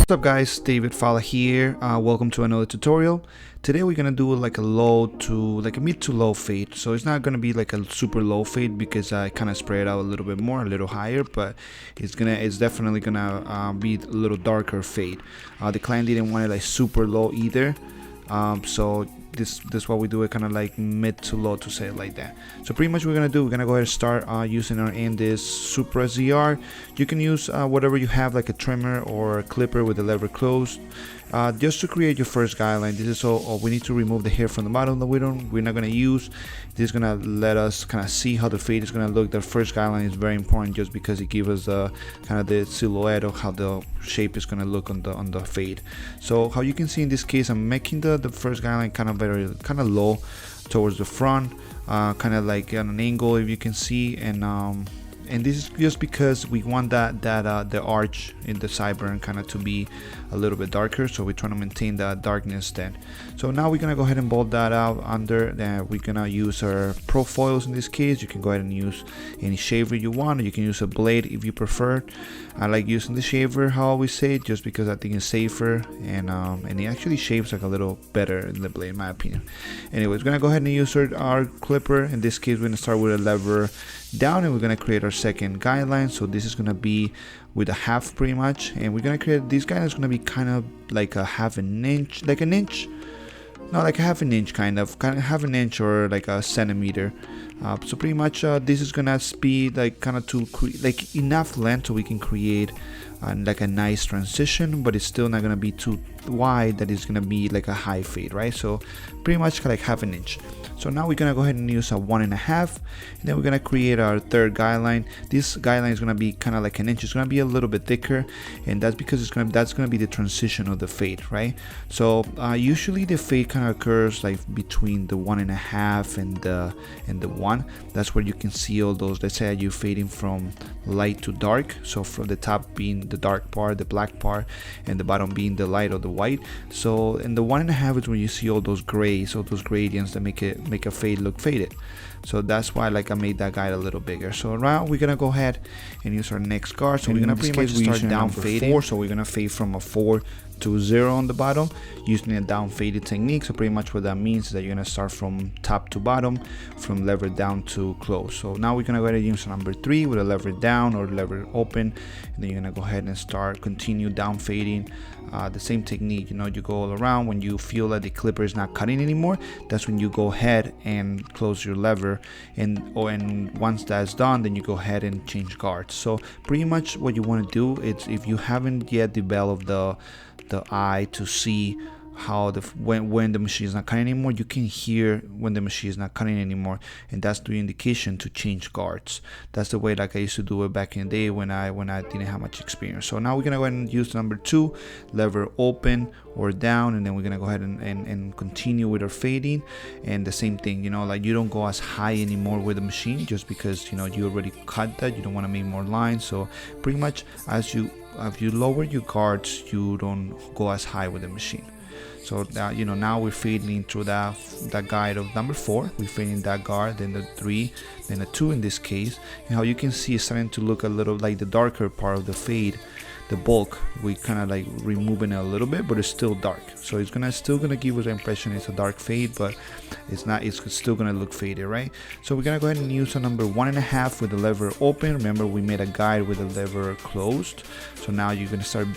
What's up guys, David Falla here. Welcome to another tutorial. Today we're gonna do like a mid to low fade. So it's not gonna be like a super low fade because I kind of spread it out a little bit more, a little higher, but it's definitely gonna be a little darker fade. The client didn't want it like super low either, so this is what we do it kind of like mid to low, to say it like that. So pretty much we're gonna go ahead and start using our this Supra ZR. You can use whatever you have, like a trimmer or a clipper with the lever closed, just to create your first guideline. This is all we need to remove the hair from the bottom that we're not gonna use. This is gonna let us kind of see how the fade is gonna look. The first guideline is very important just because it gives us the kind of the silhouette of how the shape is gonna look on the fade. So how you can see in this case, I'm making the first guideline kind of low towards the front, kind of like at an angle, if you can see, and this is just because we want the arch in the sideburn kind of to be a little bit darker, so we're trying to maintain that darkness then. So now we're gonna go ahead and bolt that out under. Then we're gonna use our pro foils. In this case, you can go ahead and use any shaver you want, or you can use a blade if you prefer. I like using the shaver, how I always say it, just because I think it's safer, and it actually shaves like a little better in the blade, in my opinion. Anyways, we're gonna go ahead and use our clipper. In this case, we're gonna start with a lever down, and we're gonna create our second guideline. So this is gonna be with a half pretty much, and we're gonna create this guideline is gonna be kind of like a half an inch, like an inch, no, like a half an inch, kind of half an inch or like a centimeter. So pretty much this is gonna be like kind of to create like enough length so we can create like a nice transition, but it's still not gonna be too wide that it's gonna be like a high fade, right? So pretty much like half an inch. So now we're gonna go ahead and use a 1.5, and then we're gonna create our third guideline. This guideline is gonna be kind of like an inch. It's gonna be a little bit thicker, and that's because that's gonna be the transition of the fade, right? So usually the fade kind of occurs like between the 1.5 and the 1. That's where you can see all those. Let's say you're fading from light to dark. So from the top being the dark part, the black part, and the bottom being the light or the white. So in the 1.5 is when you see all those grays, all those gradients that make a fade look faded. So that's why like I made that guide a little bigger. So now we're gonna go ahead and use our next guard. So we're gonna pretty much start down fading. 4, so we're gonna fade from a 4 to 0 on the bottom using a down faded technique. So pretty much what that means is that you're gonna start from top to bottom, from lever down to close. So now we're gonna go ahead and use number 3 with a lever down or lever open, and then you're gonna go ahead and continue down fading. The same technique, you go all around. When you feel that the clipper is not cutting anymore, that's when you go ahead and close your lever, and once that's done, then you go ahead and change guards. So pretty much what you want to do is, if you haven't yet developed the eye to see how when the machine is not cutting anymore, you can hear when the machine is not cutting anymore, and that's the indication to change guards. That's the way like I used to do it back in the day when I didn't have much experience. So now we're gonna go ahead and use number 2, lever open or down, and then we're gonna go ahead and continue with our fading. And the same thing, like you don't go as high anymore with the machine, just because you already cut that. You don't want to make more lines. So pretty much as you lower your guards, you don't go as high with the machine. So that now we're fading through that guide of number 4. We're fading that guard, then the 3, then the 2 in this case. And how you can see it's starting to look a little like the darker part of the fade. The bulk, we kind of like removing it a little bit, but it's still dark. So it's still gonna give us the impression it's a dark fade, but it's not. It's still gonna look faded, right? So we're gonna go ahead and use a number 1.5 with the lever open. Remember, we made a guide with the lever closed. So now you're gonna start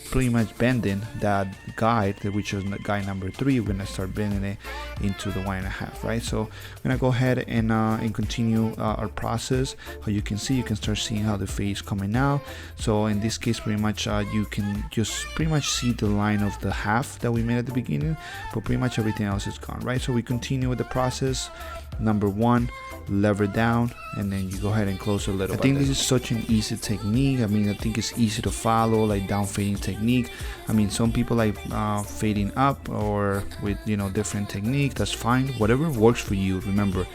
pretty much bending that guide, which is guide number 3. We're gonna start bending it into the 1.5, right? So we're gonna go ahead and continue our process. How you can see, you can start seeing how the fade is coming out. So in this case, pretty much you can just pretty much see the line of the half that we made at the beginning, but pretty much everything else is gone, right? So we continue with the process. Number 1, lever down, and then you go ahead and close a little. I think this is such an easy technique. I mean, I think it's easy to follow, like down fading technique. I mean, some people like fading up or with different technique. That's fine, whatever works for you. Remember,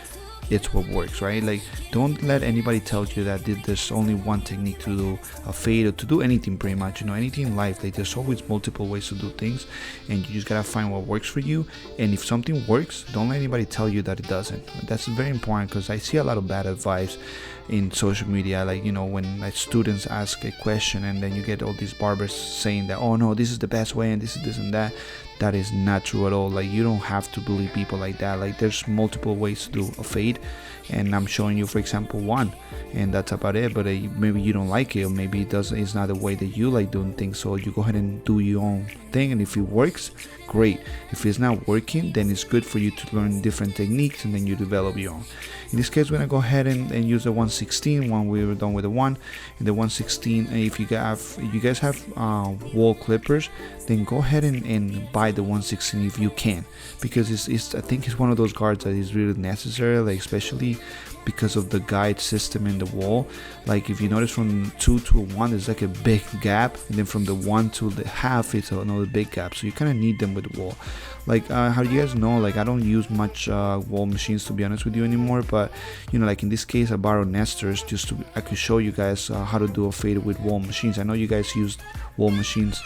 it's what works, right? Like, don't let anybody tell you that there's only one technique to do a fade or to do anything, pretty much, anything in life. Like, there's always multiple ways to do things, and you just gotta find what works for you. And if something works, don't let anybody tell you that it doesn't. That's very important, because I see a lot of bad advice, in social media, like, you know, when like students ask a question and then you get all these barbers saying that, oh no, this is the best way and this and that. That is not true at all. Like, you don't have to believe people like that. Like, there's multiple ways to do a fade, and I'm showing you, for example, one, and that's about it. But maybe you don't like it, or maybe it's not the way that you like doing things. So you go ahead and do your own thing, and if it works, great. If it's not working, then it's good for you to learn different techniques, and then you develop your own. In this case, we're gonna go ahead and use the 116 when we were done with the 1. And the 116, if you guys have wall clippers, then go ahead and buy the 116 if you can, because I think it's one of those guards that is really necessary, like especially because of the guide system in the wall. Like, if you notice, from 2 to 1 there's like a big gap, and then from the 1 to the half it's another big gap, so you kind of need them with the wall. Like, how you guys know, like, I don't use much wall machines, to be honest with you, anymore. But you know, like in this case, I borrowed Nestor's just to I could show you guys how to do a fade with wall machines. I know you guys use wall machines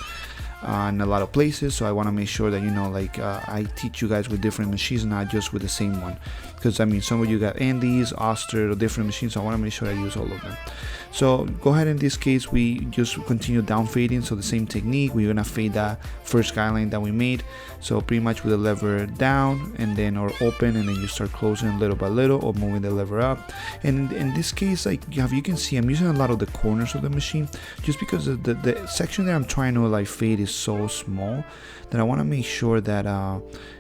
in a lot of places, so I want to make sure that, you know, like I teach you guys with different machines, not just with the same one, because I mean, some of you got Andes, Oster, or different machines, so I want to make sure I use all of them. So go ahead, in this case we just continue down fading, so the same technique, we're gonna fade that first guideline that we made. So pretty much with the lever down and then, or open, and then you start closing little by little, or moving the lever up. And in this case, like you can see, I'm using a lot of the corners of the machine, just because the section that I'm trying to like fade is so small that I want to make sure that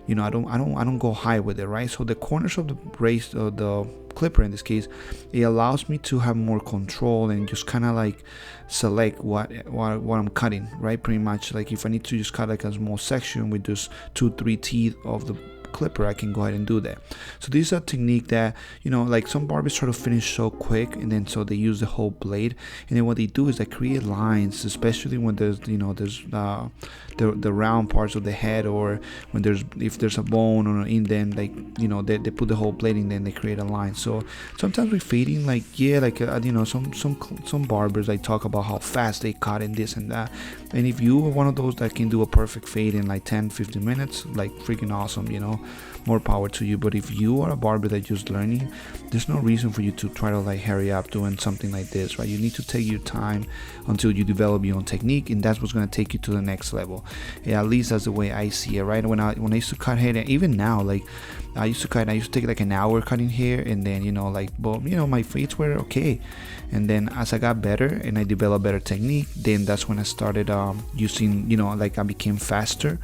you know, I don't go high with it, right? So the corners of the brace, or the clipper in this case, it allows me to have more control and just kind of like select what I'm cutting, right? Pretty much, like if I need to just cut like a small section with just 2-3 teeth of the clipper, I can go ahead and do that. So this is a technique that, you know, like some barbers try to finish so quick, and then so they use the whole blade, and then what they do is they create lines, especially when there's, you know, there's the round parts of the head, or when if there's a bone or an indent, like, you know, they put the whole blade in, then they create a line. So sometimes we're fading, like, yeah, like you know, some barbers like talk about how fast they cut and this and that, and if you are one of those that can do a perfect fade in like 10-15 minutes, like freaking awesome, you know, more power to you. But if you are a barber that's just learning, there's no reason for you to try to like hurry up doing something like this, right? You need to take your time until you develop your own technique, and that's what's going to take you to the next level. Yeah, at least that's the way I see it, right? When I used to cut hair, and even now, like I used to take like an hour cutting hair, and then, you know, like, but you know, my fades were okay. And then as I got better and I developed better technique, then that's when I started using, you know, like I became faster.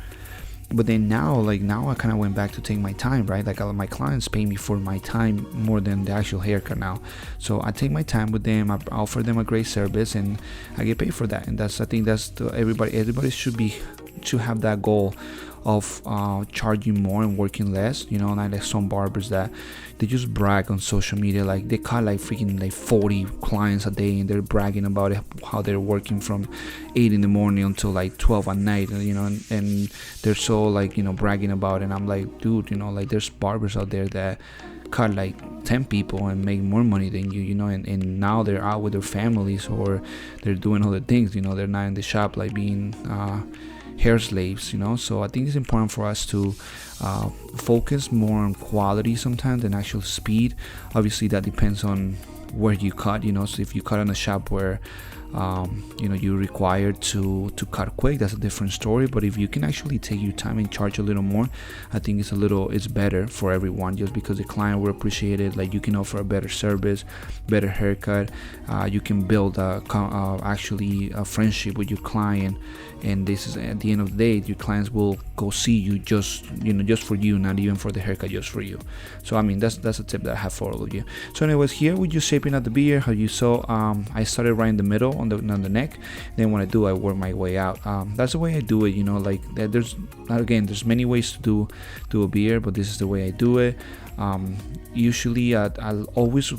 But then now I kind of went back to take my time, right? Like my clients pay me for my time more than the actual haircut now. So I take my time with them, I offer them a great service, and I get paid for that. And I think that's everybody should have that goal of charging more and working less, you know. Not like some barbers that they just brag on social media, like they cut like freaking like 40 clients a day, and they're bragging about it, how they're working from 8 in the morning until like 12 at night, you know, and they're so like, you know, bragging about it. And I'm like, dude, you know, like there's barbers out there that cut like 10 people and make more money than you, you know, and now they're out with their families, or they're doing other things, you know, they're not in the shop like being hair slaves, you know. So I think it's important for us to focus more on quality sometimes than actual speed. Obviously that depends on where you cut, you know. So if you cut in a shop where you know, you're required to cut quick, that's a different story. But if you can actually take your time and charge a little more, I think it's better for everyone, just because the client will appreciate it. Like, you can offer a better service, better haircut, you can build actually a friendship with your client, and this is, at the end of the day, your clients will go see you just for you, not even for the haircut, just for you. So I mean, that's a tip that I have for all of you. So anyways, here we're just shaping out the beard. How you saw, I started right in the middle on the neck, then when I work my way out. That's the way I do it, you know. Like there's many ways to do a beard, but this is the way I do it. Usually I'll always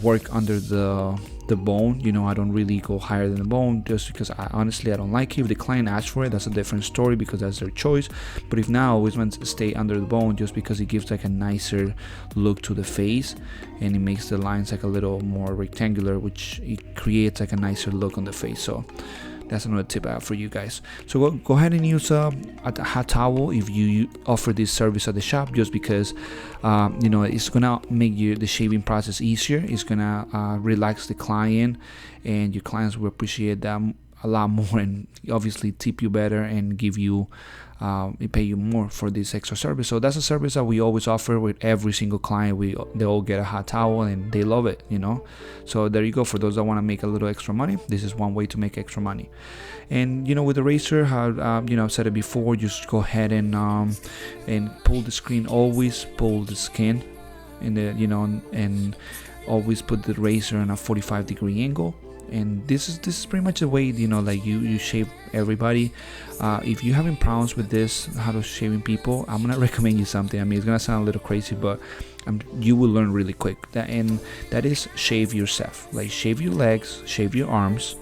work under the bone, you know. I don't really go higher than the bone, just because I don't like it. If the client asks for it, that's a different story, because that's their choice. But if not, I always want to stay under the bone, just because it gives like a nicer look to the face, and it makes the lines like a little more rectangular, which it creates like a nicer look on the face. So That's another tip I have for you guys. So go ahead and use a hot towel if you offer this service at the shop, just because it's gonna make the shaving process easier. It's gonna relax the client, and your clients will appreciate that a lot more, and obviously tip you better and give you pay you more for this extra service. So that's a service that we always offer with every single client. They all get a hot towel and they love it, So there you go. For those that want to make a little extra money, this is one way to make extra money. And with the razor, how I've said it before, just go ahead and pull the screen. Always pull the skin in the and always put the razor on a 45-degree angle. And this is pretty much the way you shave everybody. If you're having problems with this, how to shaving people, I'm gonna recommend you something. I mean, it's gonna sound a little crazy, but you will learn really quick. That is shave yourself. Like, shave your legs, shave your arms,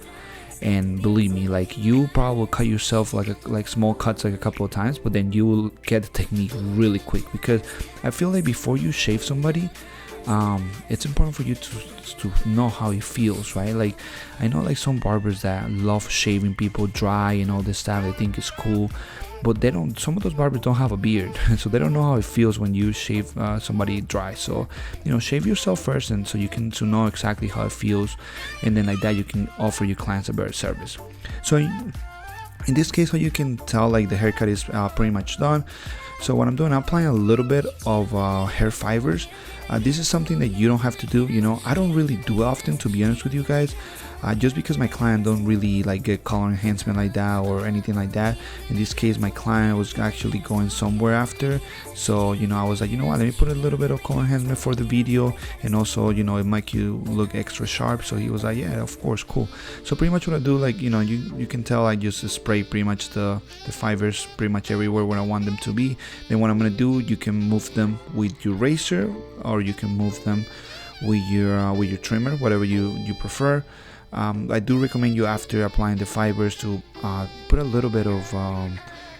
and believe me, like, you probably will cut yourself like small cuts like a couple of times, but then you will get the technique really quick. Because I feel like before you shave somebody, it's important for you to know how it feels, right? Like, I know like some barbers that love shaving people dry and all this stuff. They think it's cool, but some of those barbers don't have a beard, so they don't know how it feels when you shave somebody dry. So shave yourself first, and so you can know exactly how it feels, and then like that you can offer your clients a better service. So in this case, how you can tell like the haircut is pretty much done. So what I'm doing, I'm applying a little bit of hair fibers. This is something that you don't have to do. I don't really do it often, to be honest with you guys, just because my client don't really like get color enhancement like that or anything like that. In this case, my client was actually going somewhere after, so I was like, what, let me put a little bit of color enhancement for the video, and also it make you look extra sharp. So he was like, yeah, of course, cool. So pretty much what I do, like, you can tell I just spray pretty much the fibers pretty much everywhere where I want them to be. Then what I'm gonna do, you can move them with your razor, or you can move them with your trimmer, whatever you prefer. I do recommend you, after applying the fibers, to put a little bit of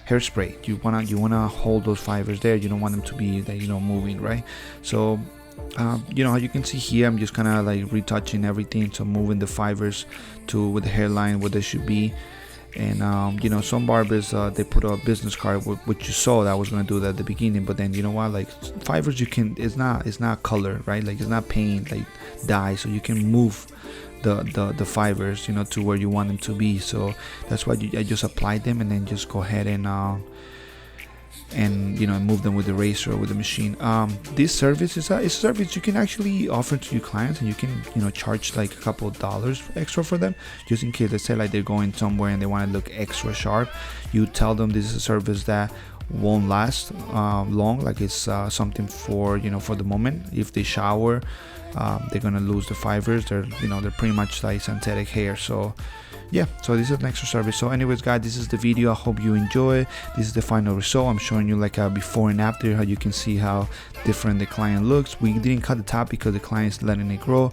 hairspray. You wanna hold those fibers there. You don't want them to be moving, right? So how you can see here, I'm just kind of like retouching everything, so moving the fibers with the hairline where they should be. And some barbers, they put a business card, which you saw that I was gonna do that at the beginning, but then like fibers, it's not color, right? Like, it's not paint, like dye, so you can move the fibers to where you want them to be. So that's why I just applied them, and then just go ahead and move them with the razor or with the machine. This service is a service you can actually offer to your clients, and you can charge like a couple of dollars extra for them, just in case, let's say like they're going somewhere and they want to look extra sharp. You tell them this is a service that won't last long, like it's something for for the moment. If they shower, they're gonna lose the fibers. They're pretty much like synthetic hair. So yeah, so this is an extra service. So anyways, guys, this is the video. I hope you enjoy. This is the final result. I'm showing you like a before and after, how you can see how different the client looks. We didn't cut the top because the client's letting it grow,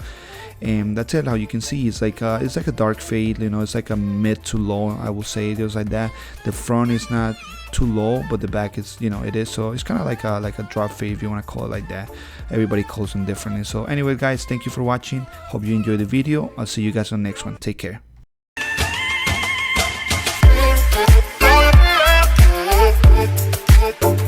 and that's it. How you can see, it's like a dark fade. It's like a mid to low, I will say. Just like that. The front is not too low, but the back is it is. So it's kind of like a drop fade, if you want to call it like that. Everybody calls them differently. So anyway, guys, thank you for watching. Hope you enjoyed the video. I'll see you guys on the next one. Take care. We'll be right back.